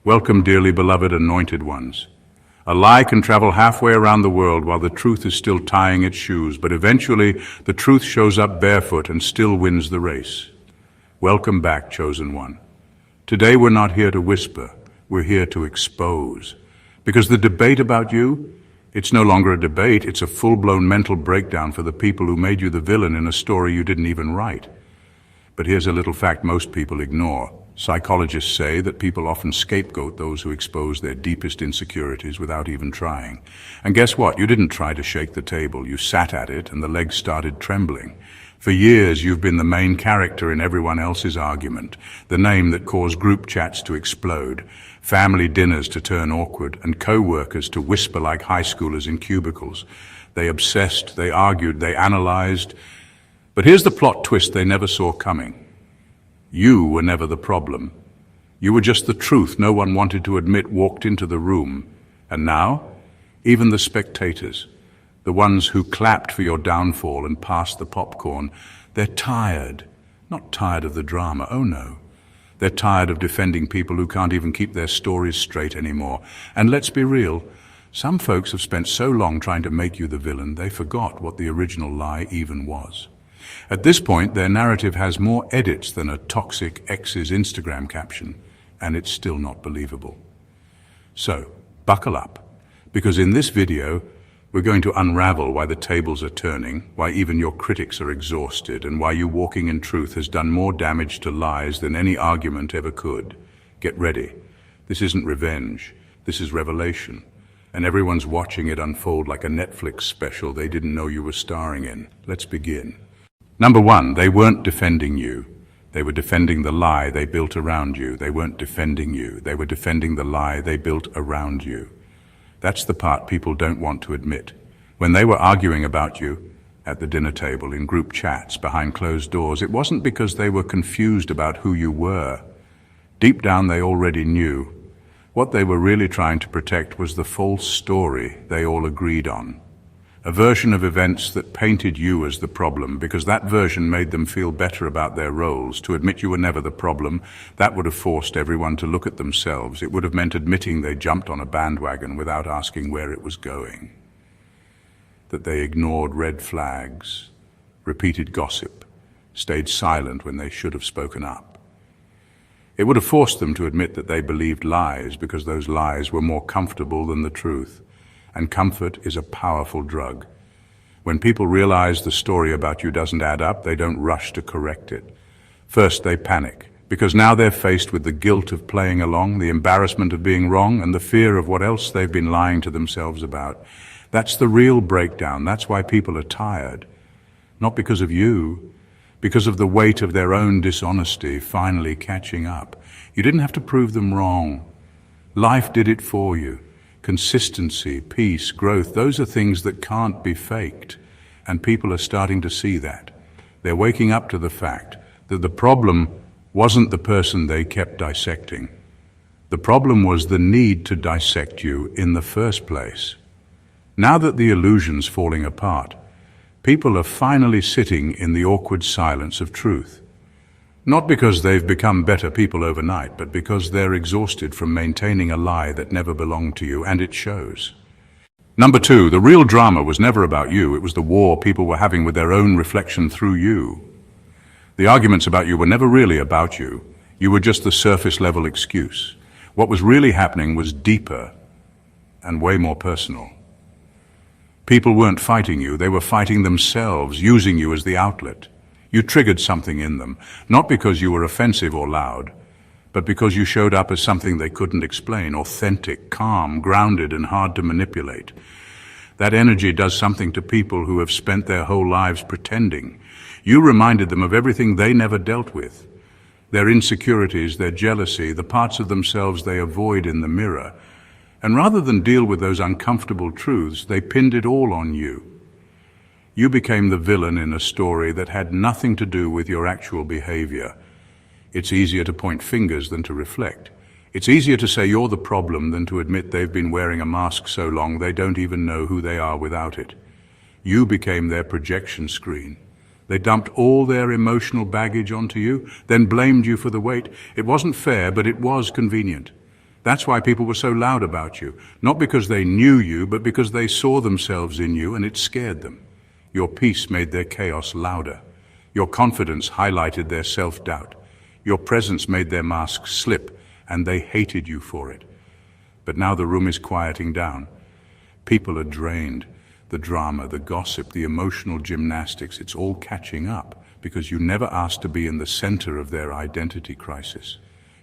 Welcome, dearly beloved anointed ones. A lie can travel halfway around the world while the truth is still tying its shoes, but eventually the truth shows up barefoot and still wins the race. Welcome back, chosen one. Today we're not here to whisper, we're here to expose. Because the debate about you, it's no longer a debate, it's a full-blown mental breakdown for the people who made you the villain in a story you didn't even write. But here's a little fact most people ignore. Psychologists say that people often scapegoat those who expose their deepest insecurities without even trying. And guess what? You didn't try to shake the table. You sat at it and the legs started trembling. For years, you've been the main character in everyone else's argument, the name that caused group chats to explode, family dinners to turn awkward, and co-workers to whisper like high schoolers in cubicles. They obsessed, they argued, they analyzed. But here's the plot twist they never saw coming. You were never the problem. You were just the truth no one wanted to admit walked into the room. And now, even the spectators, the ones who clapped for your downfall and passed the popcorn, they're tired. Not tired of the drama, oh no. They're tired of defending people who can't even keep their stories straight anymore. And let's be real, some folks have spent so long trying to make you the villain, they forgot what the original lie even was. At this point, their narrative has more edits than a toxic ex's Instagram caption, and it's still not believable. So, buckle up, because in this video, we're going to unravel why the tables are turning, why even your critics are exhausted, and why you walking in truth has done more damage to lies than any argument ever could. Get ready. This isn't revenge. This is revelation. And everyone's watching it unfold like a Netflix special they didn't know you were starring in. Let's begin. Number one, they weren't defending you. They were defending the lie they built around you. They weren't defending you. They were defending the lie they built around you. That's the part people don't want to admit. When they were arguing about you at the dinner table, in group chats, behind closed doors, it wasn't because they were confused about who you were. Deep down, they already knew. What they were really trying to protect was the false story they all agreed on. A version of events that painted you as the problem, because that version made them feel better about their roles. To admit you were never the problem, that would have forced everyone to look at themselves. It would have meant admitting they jumped on a bandwagon without asking where it was going. That they ignored red flags, repeated gossip, stayed silent when they should have spoken up. It would have forced them to admit that they believed lies because those lies were more comfortable than the truth. And comfort is a powerful drug. When people realize the story about you doesn't add up, they don't rush to correct it. First, they panic, because now they're faced with the guilt of playing along, the embarrassment of being wrong, and the fear of what else they've been lying to themselves about. That's the real breakdown. That's why people are tired. Not because of you, because of the weight of their own dishonesty finally catching up. You didn't have to prove them wrong. Life did it for you. Consistency, peace, growth, those are things that can't be faked. And people are starting to see that. They're waking up to the fact that the problem wasn't the person they kept dissecting. The problem was the need to dissect you in the first place. Now that the illusion's falling apart, people are finally sitting in the awkward silence of truth. Not because they've become better people overnight, but because they're exhausted from maintaining a lie that never belonged to you, and it shows. Number two, the real drama was never about you. It was the war people were having with their own reflection through you. The arguments about you were never really about you. You were just the surface-level excuse. What was really happening was deeper and way more personal. People weren't fighting you. They were fighting themselves, using you as the outlet. You triggered something in them, not because you were offensive or loud, but because you showed up as something they couldn't explain, authentic, calm, grounded, and hard to manipulate. That energy does something to people who have spent their whole lives pretending. You reminded them of everything they never dealt with. Their insecurities, their jealousy, the parts of themselves they avoid in the mirror. And rather than deal with those uncomfortable truths, they pinned it all on you. You became the villain in a story that had nothing to do with your actual behavior. It's easier to point fingers than to reflect. It's easier to say you're the problem than to admit they've been wearing a mask so long they don't even know who they are without it. You became their projection screen. They dumped all their emotional baggage onto you, then blamed you for the weight. It wasn't fair, but it was convenient. That's why people were so loud about you, not because they knew you, but because they saw themselves in you and it scared them. Your peace made their chaos louder. Your confidence highlighted their self-doubt. Your presence made their masks slip, and they hated you for it. But now the room is quieting down. People are drained. The drama, the gossip, the emotional gymnastics, it's all catching up because you never asked to be in the center of their identity crisis.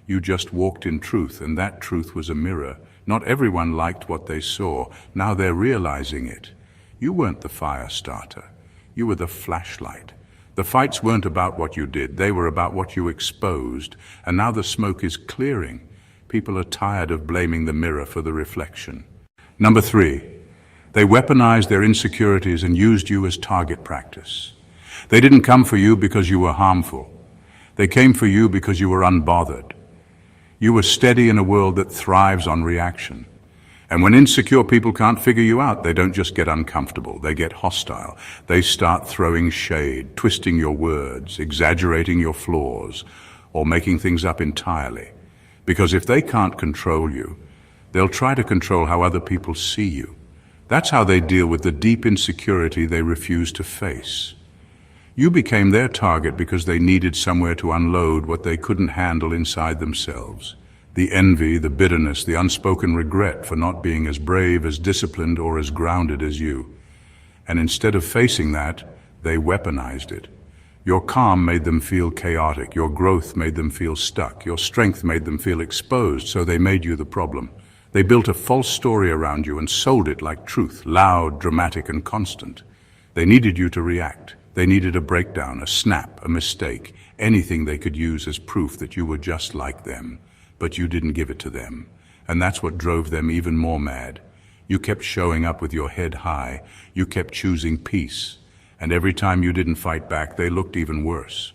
You just walked in truth, and that truth was a mirror. Not everyone liked what they saw. Now they're realizing it. You weren't the fire starter. You were the flashlight. The fights weren't about what you did. They were about what you exposed. And now the smoke is clearing. People are tired of blaming the mirror for the reflection. Number 3, they weaponized their insecurities and used you as target practice. They didn't come for you because you were harmful. They came for you because you were unbothered. You were steady in a world that thrives on reaction. And when insecure people can't figure you out, they don't just get uncomfortable, they get hostile. They start throwing shade, twisting your words, exaggerating your flaws, or making things up entirely. Because if they can't control you, they'll try to control how other people see you. That's how they deal with the deep insecurity they refuse to face. You became their target because they needed somewhere to unload what they couldn't handle inside themselves. The envy, the bitterness, the unspoken regret for not being as brave, as disciplined, or as grounded as you. And instead of facing that, they weaponized it. Your calm made them feel chaotic. Your growth made them feel stuck. Your strength made them feel exposed, so they made you the problem. They built a false story around you and sold it like truth, loud, dramatic, and constant. They needed you to react. They needed a breakdown, a snap, a mistake, anything they could use as proof that you were just like them. But you didn't give it to them. And that's what drove them even more mad. You kept showing up with your head high. You kept choosing peace. And every time you didn't fight back, they looked even worse.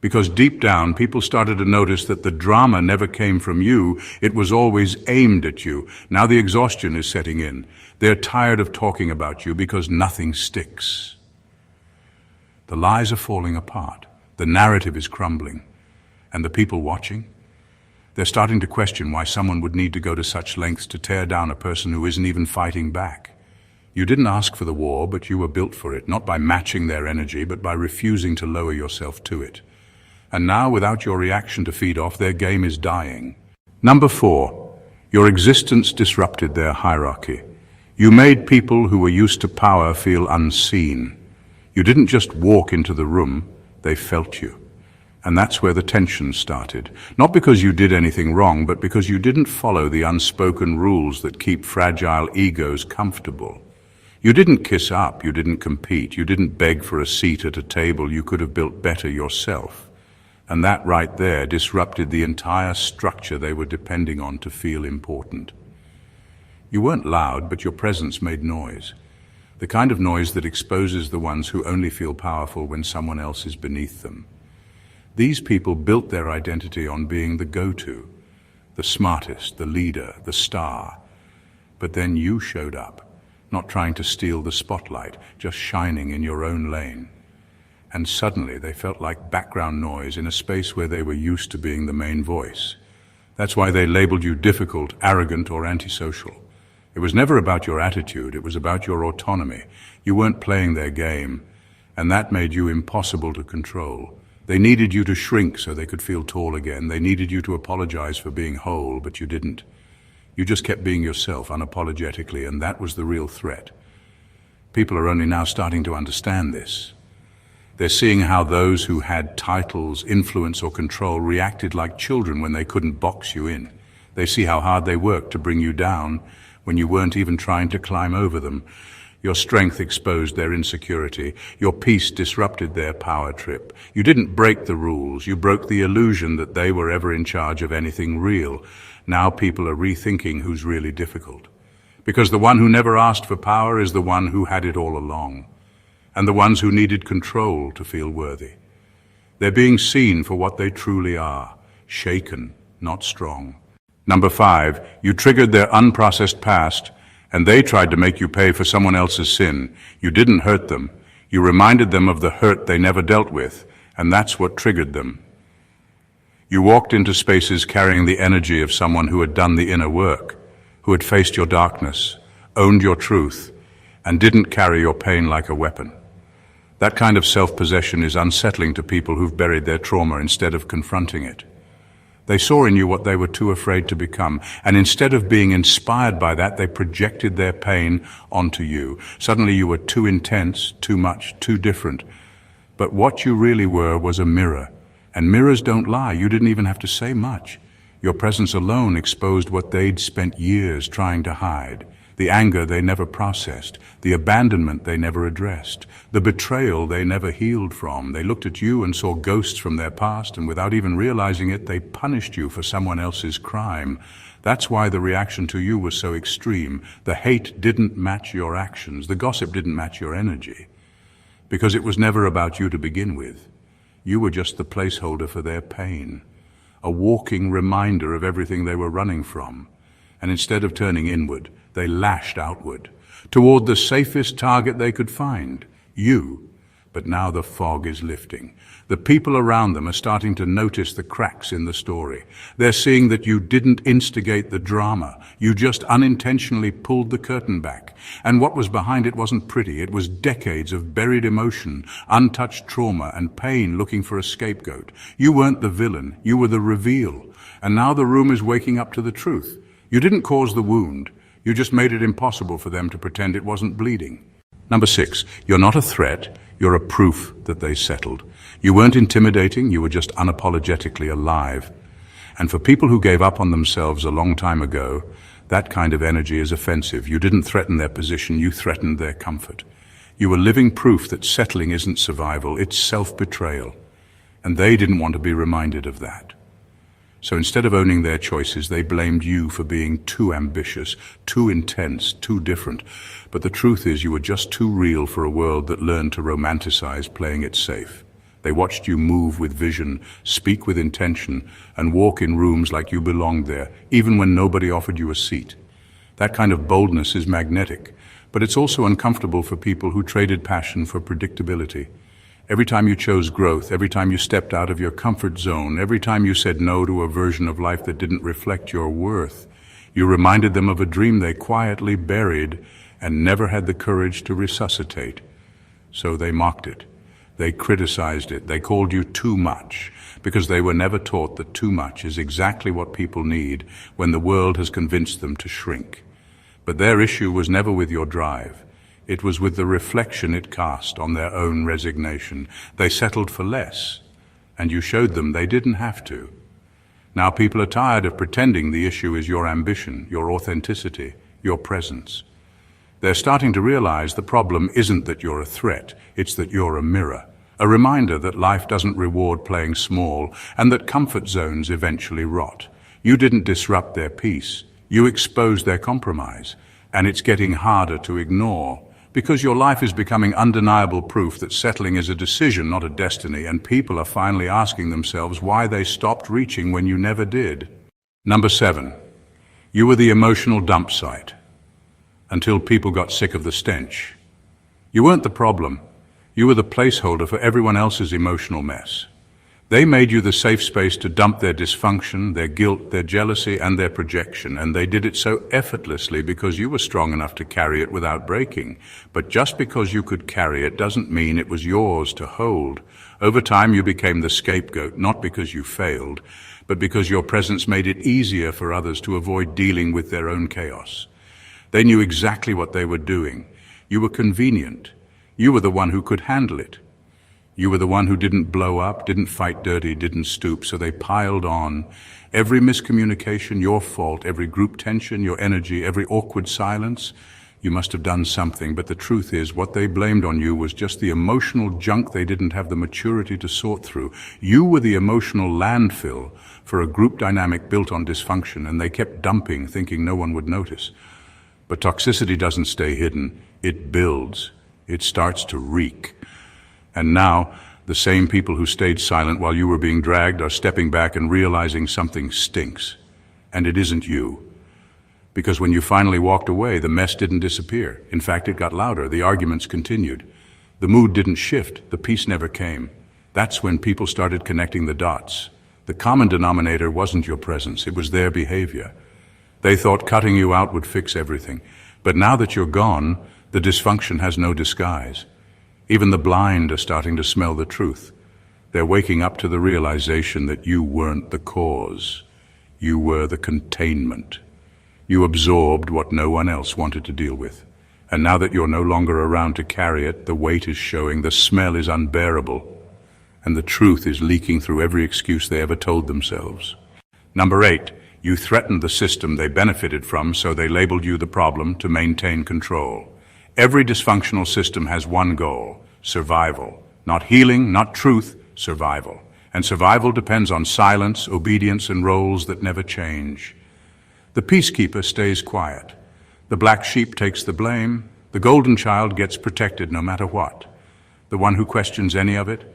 Because deep down, people started to notice that the drama never came from you. It was always aimed at you. Now the exhaustion is setting in. They're tired of talking about you because nothing sticks. The lies are falling apart. The narrative is crumbling. And the people watching? They're starting to question why someone would need to go to such lengths to tear down a person who isn't even fighting back. You didn't ask for the war, but you were built for it, not by matching their energy, but by refusing to lower yourself to it. And now, without your reaction to feed off, their game is dying. Number 4, your existence disrupted their hierarchy. You made people who were used to power feel unseen. You didn't just walk into the room, they felt you. And that's where the tension started. Not because you did anything wrong, but because you didn't follow the unspoken rules that keep fragile egos comfortable. You didn't kiss up, you didn't compete, you didn't beg for a seat at a table you could have built better yourself. And that right there disrupted the entire structure they were depending on to feel important. You weren't loud, but your presence made noise. The kind of noise that exposes the ones who only feel powerful when someone else is beneath them. These people built their identity on being the go-to, the smartest, the leader, the star. But then you showed up, not trying to steal the spotlight, just shining in your own lane. And suddenly they felt like background noise in a space where they were used to being the main voice. That's why they labeled you difficult, arrogant, or antisocial. It was never about your attitude, it was about your autonomy. You weren't playing their game, and that made you impossible to control. They needed you to shrink so they could feel tall again. They needed you to apologize for being whole, but you didn't. You just kept being yourself unapologetically, and that was the real threat. People are only now starting to understand this. They're seeing how those who had titles, influence, or control reacted like children when they couldn't box you in. They see how hard they worked to bring you down when you weren't even trying to climb over them. Your strength exposed their insecurity. Your peace disrupted their power trip. You didn't break the rules. You broke the illusion that they were ever in charge of anything real. Now people are rethinking who's really difficult. Because the one who never asked for power is the one who had it all along. And the ones who needed control to feel worthy. They're being seen for what they truly are. Shaken, not strong. Number 5, you triggered their unprocessed past, and they tried to make you pay for someone else's sin. You didn't hurt them. You reminded them of the hurt they never dealt with, and that's what triggered them. You walked into spaces carrying the energy of someone who had done the inner work, who had faced your darkness, owned your truth, and didn't carry your pain like a weapon. That kind of self-possession is unsettling to people who've buried their trauma instead of confronting it. They saw in you what they were too afraid to become, and instead of being inspired by that, they projected their pain onto you. Suddenly you were too intense, too much, too different. But what you really were was a mirror. And mirrors don't lie. You didn't even have to say much. Your presence alone exposed what they'd spent years trying to hide. The anger they never processed, the abandonment they never addressed, the betrayal they never healed from. They looked at you and saw ghosts from their past, and without even realizing it, they punished you for someone else's crime. That's why the reaction to you was so extreme. The hate didn't match your actions. The gossip didn't match your energy. Because it was never about you to begin with. You were just the placeholder for their pain, a walking reminder of everything they were running from. And instead of turning inward, they lashed outward, toward the safest target they could find, you. But now the fog is lifting. The people around them are starting to notice the cracks in the story. They're seeing that you didn't instigate the drama. You just unintentionally pulled the curtain back. And what was behind it wasn't pretty. It was decades of buried emotion, untouched trauma, and pain looking for a scapegoat. You weren't the villain. You were the reveal. And now the room is waking up to the truth. You didn't cause the wound. You just made it impossible for them to pretend it wasn't bleeding. Number 6, you're not a threat, you're a proof that they settled. You weren't intimidating, you were just unapologetically alive. And for people who gave up on themselves a long time ago, that kind of energy is offensive. You didn't threaten their position, you threatened their comfort. You were living proof that settling isn't survival, it's self-betrayal. And they didn't want to be reminded of that. So instead of owning their choices, they blamed you for being too ambitious, too intense, too different. But the truth is you were just too real for a world that learned to romanticize playing it safe. They watched you move with vision, speak with intention, and walk in rooms like you belonged there, even when nobody offered you a seat. That kind of boldness is magnetic, but it's also uncomfortable for people who traded passion for predictability. Every time you chose growth, every time you stepped out of your comfort zone, every time you said no to a version of life that didn't reflect your worth, you reminded them of a dream they quietly buried and never had the courage to resuscitate. So they mocked it. They criticized it. They called you too much, because they were never taught that too much is exactly what people need when the world has convinced them to shrink. But their issue was never with your drive. It was with the reflection it cast on their own resignation. They settled for less, and you showed them they didn't have to. Now people are tired of pretending the issue is your ambition, your authenticity, your presence. They're starting to realize the problem isn't that you're a threat, it's that you're a mirror. A reminder that life doesn't reward playing small, and that comfort zones eventually rot. You didn't disrupt their peace, you exposed their compromise, and it's getting harder to ignore. Because your life is becoming undeniable proof that settling is a decision, not a destiny, and people are finally asking themselves why they stopped reaching when you never did. Number 7, you were the emotional dump site, until people got sick of the stench. You weren't the problem, you were the placeholder for everyone else's emotional mess. They made you the safe space to dump their dysfunction, their guilt, their jealousy, and their projection, and they did it so effortlessly because you were strong enough to carry it without breaking. But just because you could carry it doesn't mean it was yours to hold. Over time you became the scapegoat, not because you failed, but because your presence made it easier for others to avoid dealing with their own chaos. They knew exactly what they were doing. You were convenient. You were the one who could handle it. You were the one who didn't blow up, didn't fight dirty, didn't stoop, so they piled on. Every miscommunication, your fault, every group tension, your energy, every awkward silence, you must have done something, but the truth is what they blamed on you was just the emotional junk they didn't have the maturity to sort through. You were the emotional landfill for a group dynamic built on dysfunction, and they kept dumping, thinking no one would notice. But toxicity doesn't stay hidden, it builds, it starts to reek. And now, the same people who stayed silent while you were being dragged are stepping back and realizing something stinks. And it isn't you. Because when you finally walked away, the mess didn't disappear. In fact, it got louder. The arguments continued. The mood didn't shift. The peace never came. That's when people started connecting the dots. The common denominator wasn't your presence, it was their behavior. They thought cutting you out would fix everything. But now that you're gone, the dysfunction has no disguise. Even the blind are starting to smell the truth. They're waking up to the realization that you weren't the cause. You were the containment. You absorbed what no one else wanted to deal with. And now that you're no longer around to carry it, the weight is showing, the smell is unbearable, and the truth is leaking through every excuse they ever told themselves. Number 8, you threatened the system they benefited from, so they labeled you the problem to maintain control. Every dysfunctional system has one goal: survival. Not healing, not truth, survival. And survival depends on silence, obedience, and roles that never change. The peacekeeper stays quiet. The black sheep takes the blame. The golden child gets protected no matter what. The one who questions any of it,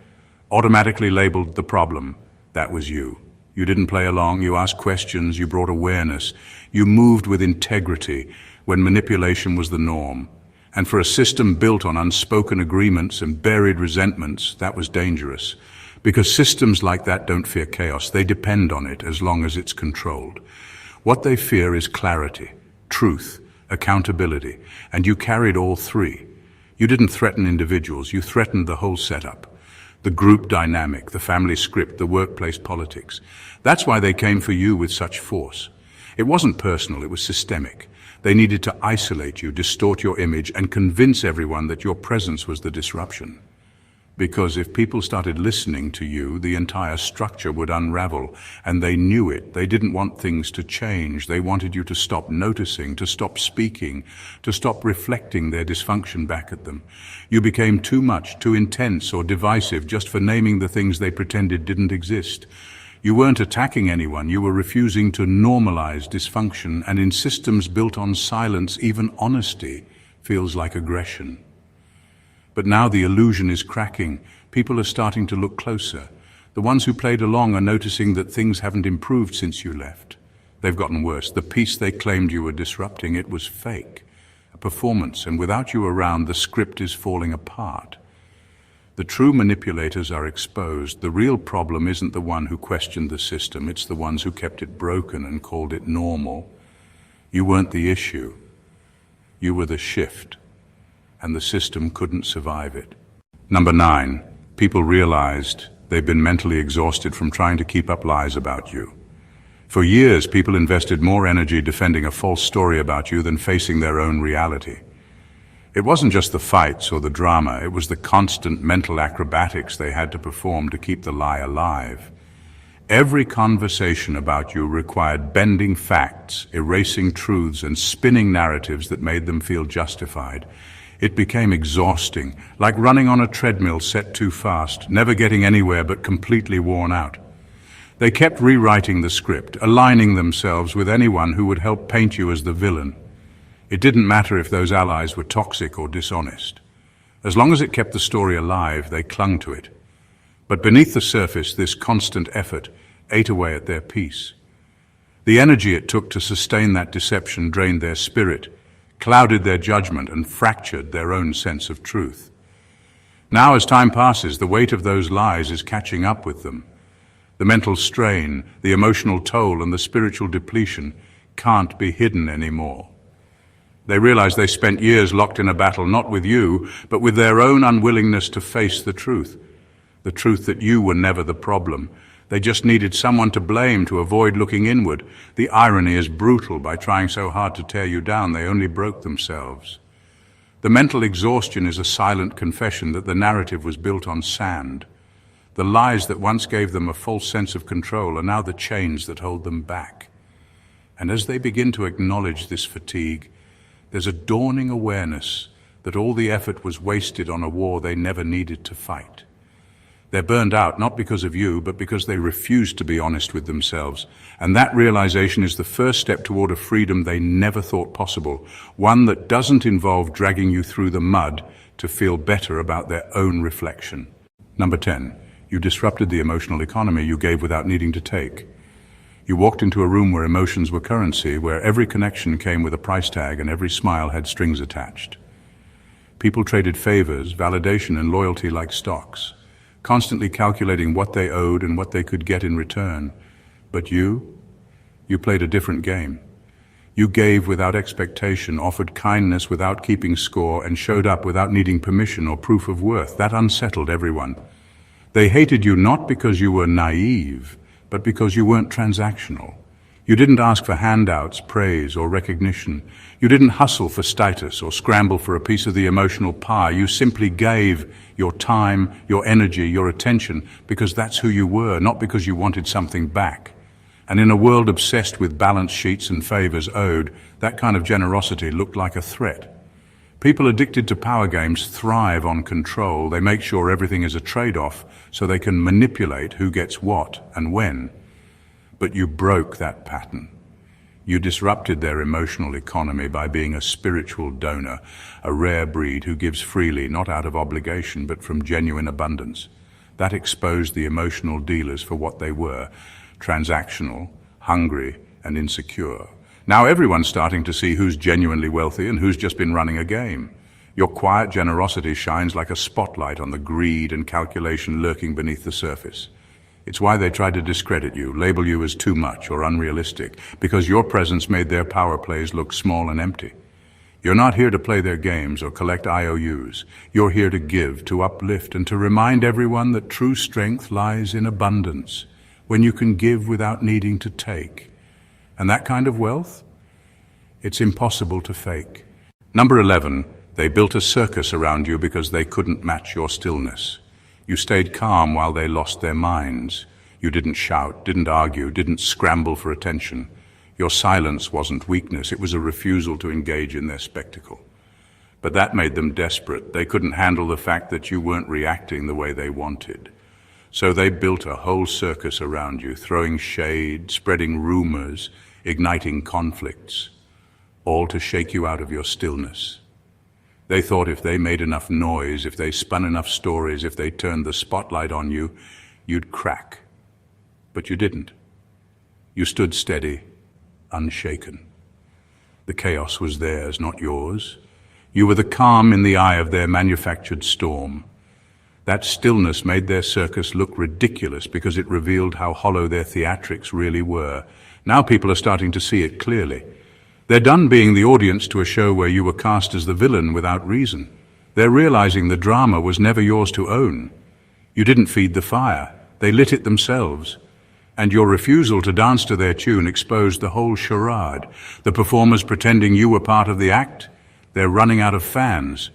automatically labeled the problem. That was you. You didn't play along, you asked questions, you brought awareness. You moved with integrity when manipulation was the norm. And for a system built on unspoken agreements and buried resentments, that was dangerous. Because systems like that don't fear chaos, they depend on it as long as it's controlled. What they fear is clarity, truth, accountability, and you carried all three. You didn't threaten individuals, you threatened the whole setup. The group dynamic, the family script, the workplace politics. That's why they came for you with such force. It wasn't personal, it was systemic. They needed to isolate you, distort your image, and convince everyone that your presence was the disruption. Because if people started listening to you, the entire structure would unravel, and they knew it. They didn't want things to change. They wanted you to stop noticing, to stop speaking, to stop reflecting their dysfunction back at them. You became too much, too intense or divisive just for naming the things they pretended didn't exist. You weren't attacking anyone, you were refusing to normalize dysfunction, and in systems built on silence, even honesty feels like aggression. But now the illusion is cracking. People are starting to look closer. The ones who played along are noticing that things haven't improved since you left. They've gotten worse. The peace they claimed you were disrupting, it was fake, a performance, and without you around, the script is falling apart. The true manipulators are exposed. The real problem isn't the one who questioned the system, it's the ones who kept it broken and called it normal. You weren't the issue. You were the shift, and the system couldn't survive it. Number 9, people realized they've been mentally exhausted from trying to keep up lies about you. For years, people invested more energy defending a false story about you than facing their own reality. It wasn't just the fights or the drama, it was the constant mental acrobatics they had to perform to keep the lie alive. Every conversation about you required bending facts, erasing truths, and spinning narratives that made them feel justified. It became exhausting, like running on a treadmill set too fast, never getting anywhere but completely worn out. They kept rewriting the script, aligning themselves with anyone who would help paint you as the villain. It didn't matter if those allies were toxic or dishonest. As long as it kept the story alive, they clung to it. But beneath the surface, this constant effort ate away at their peace. The energy it took to sustain that deception drained their spirit, clouded their judgment, and fractured their own sense of truth. Now, as time passes, the weight of those lies is catching up with them. The mental strain, the emotional toll, and the spiritual depletion can't be hidden anymore. They realize they spent years locked in a battle not with you, but with their own unwillingness to face the truth that you were never the problem. They just needed someone to blame to avoid looking inward. The irony is brutal. By trying so hard to tear you down, they only broke themselves. The mental exhaustion is a silent confession that the narrative was built on sand. The lies that once gave them a false sense of control are now the chains that hold them back. And as they begin to acknowledge this fatigue, there's a dawning awareness that all the effort was wasted on a war they never needed to fight. They're burned out not because of you, but because they refused to be honest with themselves. And that realization is the first step toward a freedom they never thought possible, one that doesn't involve dragging you through the mud to feel better about their own reflection. Number 10, you disrupted the emotional economy you gave without needing to take. You walked into a room where emotions were currency, where every connection came with a price tag and every smile had strings attached. People traded favors, validation, and loyalty like stocks. constantly calculating what they owed and what they could get in return. But you played a different game. You gave without expectation, offered kindness without keeping score, and showed up without needing permission or proof of worth. That unsettled everyone. They hated you not because you were naive, but because you weren't transactional. You didn't ask for handouts, praise, or recognition. You didn't hustle for status or scramble for a piece of the emotional pie. You simply gave your time, your energy, your attention, because that's who you were, not because you wanted something back. And in a world obsessed with balance sheets and favors owed, that kind of generosity looked like a threat. People addicted to power games thrive on control. They make sure everything is a trade-off so they can manipulate who gets what and when. But you broke that pattern. You disrupted their emotional economy by being a spiritual donor, a rare breed who gives freely, not out of obligation, but from genuine abundance. That exposed the emotional dealers for what they were: transactional, hungry, and insecure. Now everyone's starting to see who's genuinely wealthy and who's just been running a game. Your quiet generosity shines like a spotlight on the greed and calculation lurking beneath the surface. It's why they tried to discredit you, label you as too much or unrealistic, because your presence made their power plays look small and empty. You're not here to play their games or collect IOUs. You're here to give, to uplift, and to remind everyone that true strength lies in abundance, when you can give without needing to take. And that kind of wealth? It's impossible to fake. Number 11, they built a circus around you because they couldn't match your stillness. You stayed calm while they lost their minds. You didn't shout, didn't argue, didn't scramble for attention. Your silence wasn't weakness, it was a refusal to engage in their spectacle. But that made them desperate. They couldn't handle the fact that you weren't reacting the way they wanted. So they built a whole circus around you, throwing shade, spreading rumors, igniting conflicts, all to shake you out of your stillness. They thought if they made enough noise, if they spun enough stories, if they turned the spotlight on you, you'd crack. But you didn't. You stood steady, unshaken. The chaos was theirs, not yours. You were the calm in the eye of their manufactured storm. That stillness made their circus look ridiculous because it revealed how hollow their theatrics really were. Now people are starting to see it clearly. They're done being the audience to a show where you were cast as the villain without reason. They're realizing the drama was never yours to own. You didn't feed the fire. They lit it themselves. And your refusal to dance to their tune exposed the whole charade. The performers pretending you were part of the act, they're running out of fans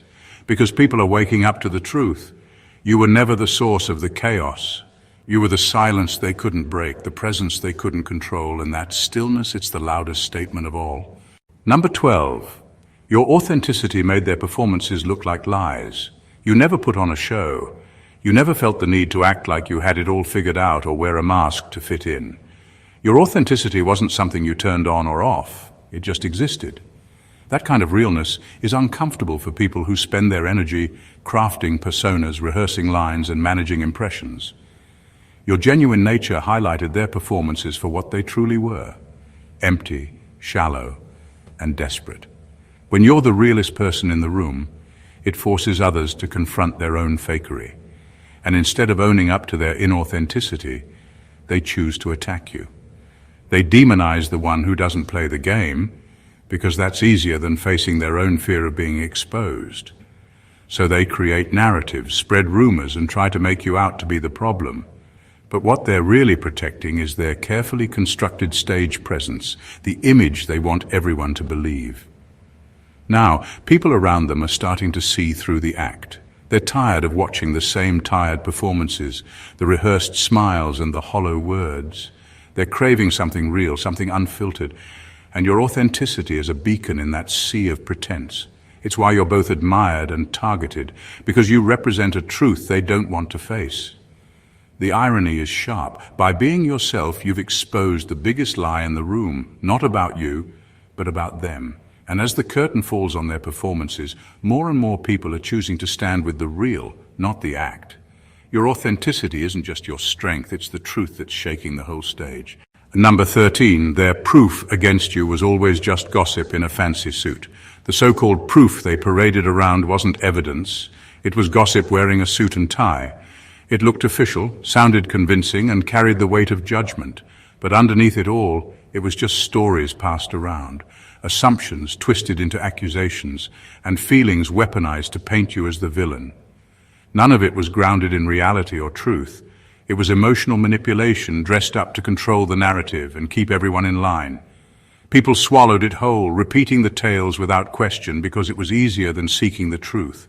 because people are waking up to the truth. You were never the source of the chaos. You were the silence they couldn't break, the presence they couldn't control, and that stillness, it's the loudest statement of all. Number 12, your authenticity made their performances look like lies. You never put on a show. You never felt the need to act like you had it all figured out or wear a mask to fit in. Your authenticity wasn't something you turned on or off. It just existed. That kind of realness is uncomfortable for people who spend their energy crafting personas, rehearsing lines, and managing impressions. Your genuine nature highlighted their performances for what they truly were: empty, shallow, and desperate. When you're the realest person in the room, it forces others to confront their own fakery. And instead of owning up to their inauthenticity, they choose to attack you. They demonize the one who doesn't play the game, because that's easier than facing their own fear of being exposed. So they create narratives, spread rumors, and try to make you out to be the problem. But what they're really protecting is their carefully constructed stage presence, the image they want everyone to believe. Now, people around them are starting to see through the act. They're tired of watching the same tired performances, the rehearsed smiles and the hollow words. They're craving something real, something unfiltered. And your authenticity is a beacon in that sea of pretense. It's why you're both admired and targeted, because you represent a truth they don't want to face. The irony is sharp. By being yourself, you've exposed the biggest lie in the room, not about you, but about them. And as the curtain falls on their performances, more and more people are choosing to stand with the real, not the act. Your authenticity isn't just your strength, it's the truth that's shaking the whole stage. Number 13, their proof against you was always just gossip in a fancy suit. The so-called proof they paraded around wasn't evidence. It was gossip wearing a suit and tie. It looked official, sounded convincing, and carried the weight of judgment. But underneath it all, it was just stories passed around, assumptions twisted into accusations, and feelings weaponized to paint you as the villain. None of it was grounded in reality or truth. It was emotional manipulation dressed up to control the narrative and keep everyone in line. People swallowed it whole, repeating the tales without question because it was easier than seeking the truth.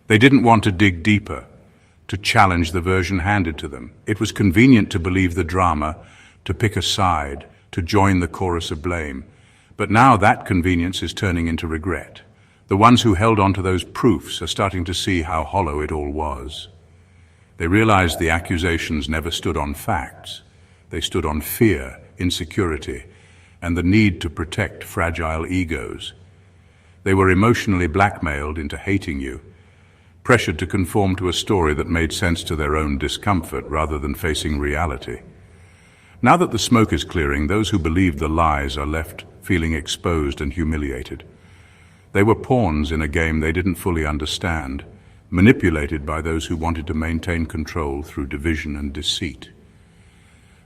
They didn't want to dig deeper, to challenge the version handed to them. It was convenient to believe the drama, to pick a side, to join the chorus of blame. But now that convenience is turning into regret. The ones who held on to those proofs are starting to see how hollow it all was. They realized the accusations never stood on facts. They stood on fear, insecurity, and the need to protect fragile egos. They were emotionally blackmailed into hating you, pressured to conform to a story that made sense to their own discomfort rather than facing reality. Now that the smoke is clearing, those who believed the lies are left feeling exposed and humiliated. They were pawns in a game they didn't fully understand, manipulated by those who wanted to maintain control through division and deceit.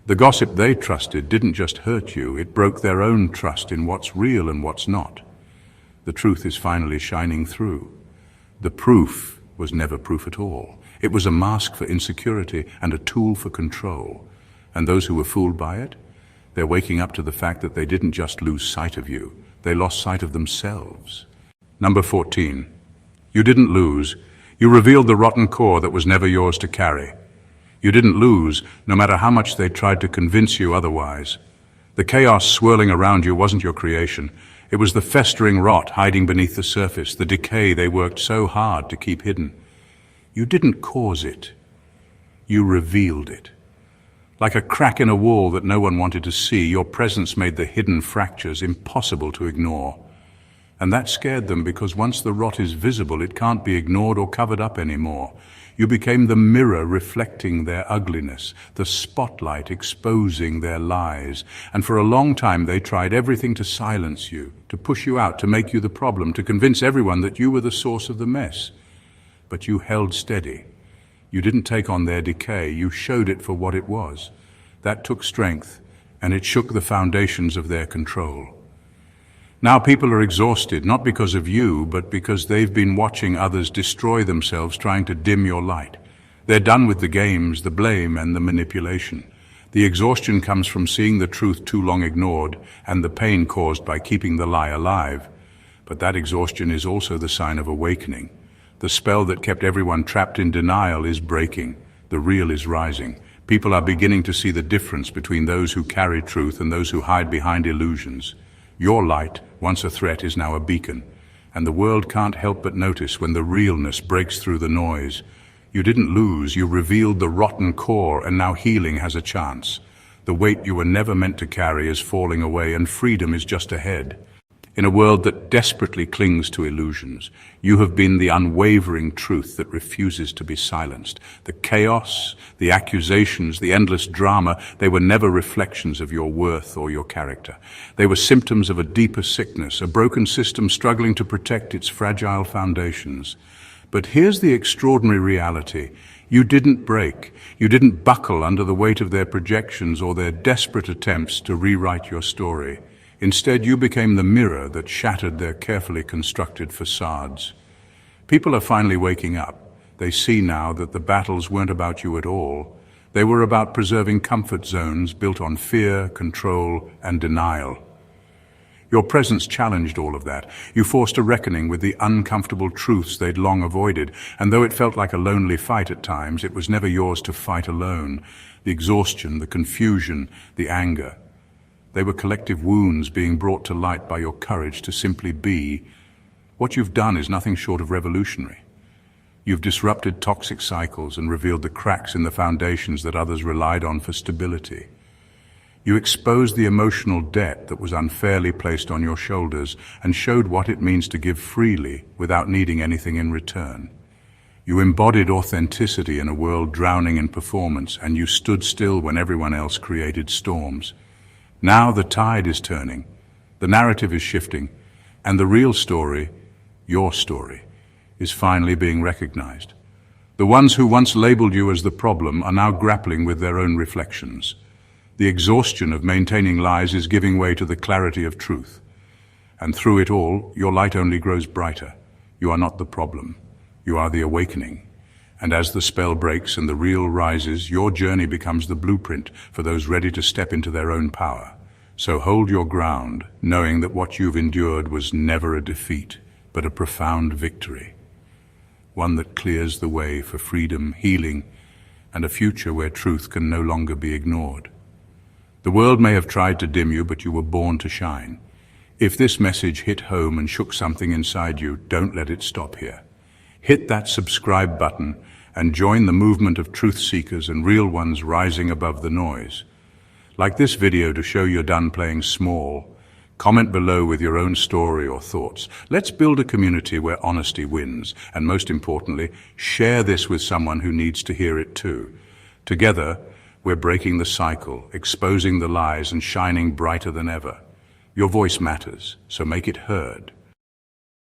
The gossip they trusted didn't just hurt you, it broke their own trust in what's real and what's not. The truth is finally shining through. The proof was never proof at all. It was a mask for insecurity and a tool for control. And those who were fooled by it, they're waking up to the fact that they didn't just lose sight of you, they lost sight of themselves. Number 14. You didn't lose. You revealed the rotten core that was never yours to carry. You didn't lose, no matter how much they tried to convince you otherwise. The chaos swirling around you wasn't your creation. It was the festering rot hiding beneath the surface, the decay they worked so hard to keep hidden. You didn't cause it. You revealed it. Like a crack in a wall that no one wanted to see, your presence made the hidden fractures impossible to ignore. And that scared them because once the rot is visible, it can't be ignored or covered up anymore. You became the mirror reflecting their ugliness, the spotlight exposing their lies. And for a long time they tried everything to silence you, to push you out, to make you the problem, to convince everyone that you were the source of the mess. But you held steady. You didn't take on their decay, you showed it for what it was. That took strength, and it shook the foundations of their control. Now people are exhausted, not because of you, but because they've been watching others destroy themselves trying to dim your light. They're done with the games, the blame, and the manipulation. The exhaustion comes from seeing the truth too long ignored, and the pain caused by keeping the lie alive. But that exhaustion is also the sign of awakening. The spell that kept everyone trapped in denial is breaking. The real is rising. People are beginning to see the difference between those who carry truth and those who hide behind illusions. Your light, once a threat, is now a beacon, and the world can't help but notice when the realness breaks through the noise. You didn't lose, you revealed the rotten core, and now healing has a chance. The weight you were never meant to carry is falling away, and freedom is just ahead. In a world that desperately clings to illusions, you have been the unwavering truth that refuses to be silenced. The chaos, the accusations, the endless drama, they were never reflections of your worth or your character. They were symptoms of a deeper sickness, a broken system struggling to protect its fragile foundations. But here's the extraordinary reality. You didn't break. You didn't buckle under the weight of their projections or their desperate attempts to rewrite your story. Instead, you became the mirror that shattered their carefully constructed facades. People are finally waking up. They see now that the battles weren't about you at all. They were about preserving comfort zones built on fear, control, and denial. Your presence challenged all of that. You forced a reckoning with the uncomfortable truths they'd long avoided, and though it felt like a lonely fight at times, it was never yours to fight alone. The exhaustion, the confusion, the anger. They were collective wounds being brought to light by your courage to simply be. What you've done is nothing short of revolutionary. You've disrupted toxic cycles and revealed the cracks in the foundations that others relied on for stability. You exposed the emotional debt that was unfairly placed on your shoulders and showed what it means to give freely without needing anything in return. You embodied authenticity in a world drowning in performance, and you stood still when everyone else created storms. Now the tide is turning, the narrative is shifting, and the real story, your story, is finally being recognized. The ones who once labeled you as the problem are now grappling with their own reflections. The exhaustion of maintaining lies is giving way to the clarity of truth. And through it all, your light only grows brighter. You are not the problem. You are the awakening. And as the spell breaks and the real rises, your journey becomes the blueprint for those ready to step into their own power. So hold your ground, knowing that what you've endured was never a defeat, but a profound victory. One that clears the way for freedom, healing, and a future where truth can no longer be ignored. The world may have tried to dim you, but you were born to shine. If this message hit home and shook something inside you, don't let it stop here. Hit that subscribe button and join the movement of truth seekers and real ones rising above the noise. Like this video to show you're done playing small. Comment below with your own story or thoughts. Let's build a community where honesty wins, and most importantly, share this with someone who needs to hear it too. Together, we're breaking the cycle, exposing the lies, and shining brighter than ever. Your voice matters, so make it heard.